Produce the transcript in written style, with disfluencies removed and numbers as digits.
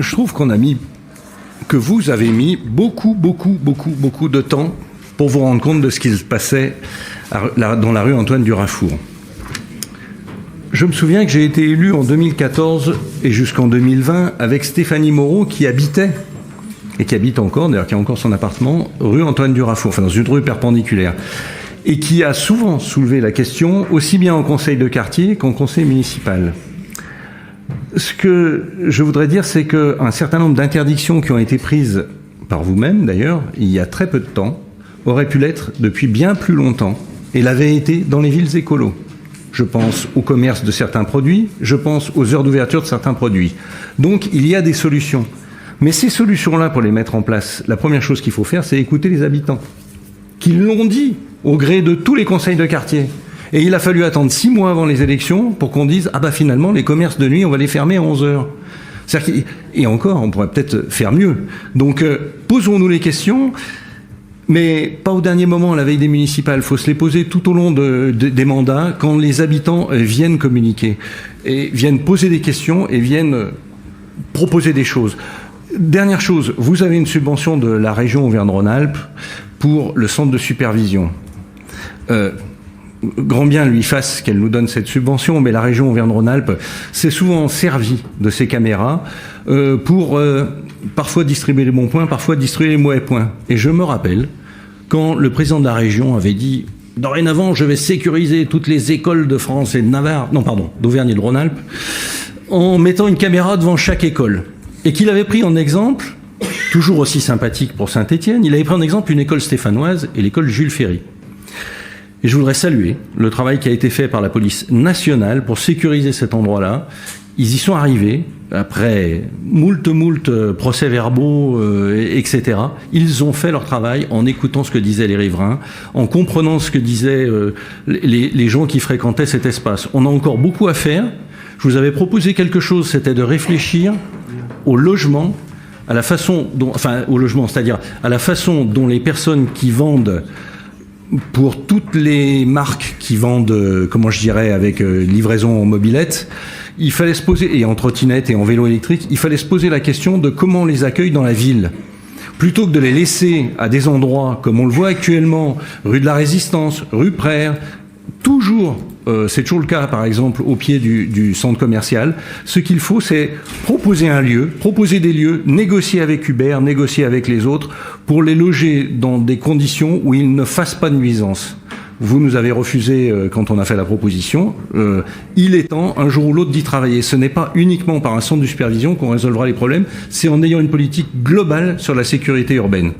je trouve que vous avez mis beaucoup de temps pour vous rendre compte de ce qui se passait dans la rue Antoine Durafour. Je me souviens que j'ai été élu en 2014 et jusqu'en 2020 avec Stéphanie Moreau qui habitait, et qui habite encore, d'ailleurs qui a encore son appartement, rue Antoine Durafour, enfin dans une rue perpendiculaire, et qui a souvent soulevé la question, aussi bien en conseil de quartier qu'en conseil municipal. Ce que je voudrais dire, c'est qu'un certain nombre d'interdictions qui ont été prises par vous-même, d'ailleurs, il y a très peu de temps, auraient pu l'être depuis bien plus longtemps, et l'avaient été dans les villes écolos. Je pense au commerce de certains produits, je pense aux heures d'ouverture de certains produits. Donc, il y a des solutions. Mais ces solutions-là, pour les mettre en place, la première chose qu'il faut faire, c'est écouter les habitants, qui l'ont dit au gré de tous les conseils de quartier. Et il a fallu attendre 6 mois avant les élections pour qu'on dise « Ah bah finalement, les commerces de nuit, on va les fermer à 11 heures ». Et encore, on pourrait peut-être faire mieux. Donc, posons-nous les questions, mais pas au dernier moment, à la veille des municipales. Il faut se les poser tout au long des mandats, quand les habitants viennent communiquer, et viennent poser des questions, et viennent proposer des choses. Dernière chose, vous avez une subvention de la région Auvergne-Rhône-Alpes pour le centre de supervision. Grand bien lui fasse qu'elle nous donne cette subvention, mais la région Auvergne-Rhône-Alpes s'est souvent servie de ces caméras pour parfois distribuer les bons points, parfois distribuer les mauvais points. Et je me rappelle quand le président de la région avait dit « Dorénavant, je vais sécuriser toutes les écoles de France et de Navarre, non pardon, d'Auvergne et de Rhône-Alpes, en mettant une caméra devant chaque école. » Et qu'il avait pris en exemple, toujours aussi sympathique pour Saint-Étienne, il avait pris en exemple une école stéphanoise et l'école Jules Ferry. Et je voudrais saluer le travail qui a été fait par la police nationale pour sécuriser cet endroit-là. Ils y sont arrivés, après moult procès-verbaux, etc. Ils ont fait leur travail en écoutant ce que disaient les riverains, en comprenant ce que disaient les gens qui fréquentaient cet espace. On a encore beaucoup à faire. Je vous avais proposé quelque chose, c'était de réfléchir au logement, à la façon dont, enfin au logement, c'est-à-dire à la façon dont les personnes qui vendent, pour toutes les marques qui vendent, comment je dirais, avec livraison en mobilette, il fallait se poser, et en trottinette et en vélo électrique, il fallait se poser la question de comment on les accueille dans la ville. Plutôt que de les laisser à des endroits, comme on le voit actuellement, rue de la Résistance, rue Praire, toujours, c'est toujours le cas par exemple au pied du centre commercial, ce qu'il faut c'est proposer un lieu, proposer des lieux, négocier avec Uber, négocier avec les autres pour les loger dans des conditions où ils ne fassent pas de nuisance. Vous nous avez refusé quand on a fait la proposition, il est temps un jour ou l'autre d'y travailler. Ce n'est pas uniquement par un centre de supervision qu'on résolvera les problèmes, c'est en ayant une politique globale sur la sécurité urbaine.